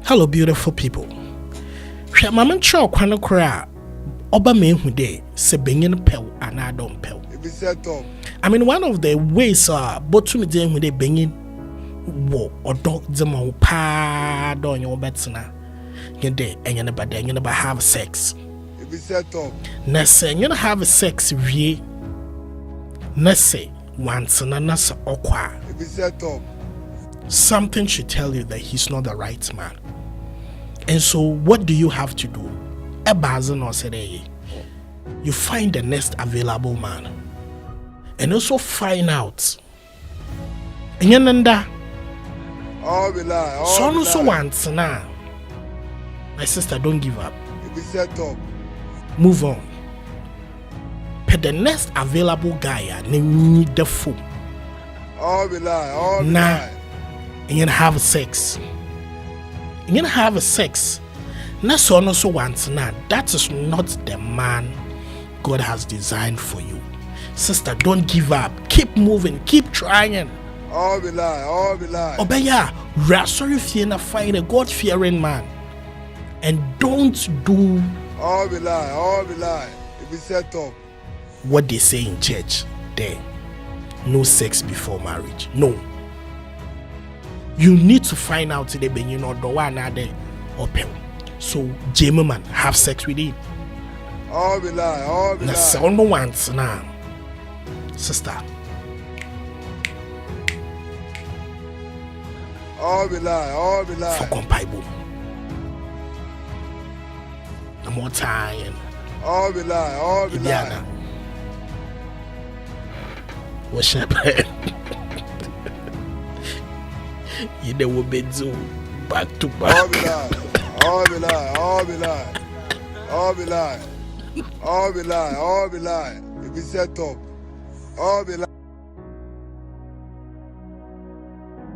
Hello, beautiful people. Mama chow kwana kra oba mehu de se benyin pew and I don't pew. I mean, one of the ways botu me de hu de benyin wo odo zema pa don your betsna. Yende enyane ba de enyane ba have sex. It be set up. Na se enyane have sex wie. Na se once na nasa okwa. It be set up. Something should tell you that he's not the right man. And so what do you have to do? You find the next available man. And also find out. All be lie. So no so once now. My sister, don't give up. It be set up. Move on. But the next available guy, need the fool. All be lie. All be Nah. lie. And you're gonna have sex. You're gonna have sex. Na so no so once now. That is not the man God has designed for you. Sister, don't give up. Keep moving. Keep trying. All be lie. All be lie. Obeya, sorry if you're not find a God-fearing man. And don't do All be lie. All be lie. It be set up. what they say in church. There. No sex before marriage. No. You need to find out today when you know the one other open. So, Jamie man, have sex with him. All be lie. All be Na lie. se ono once now. Sister. All be lie. All be For lie. compaibo. No more time. All be lie. All be Ibiana. lie. What's happening? You know what they do back to All be back. lie. All be lie. All be lie. All be lie. All be lie. All be lie. It be set up. All be lie.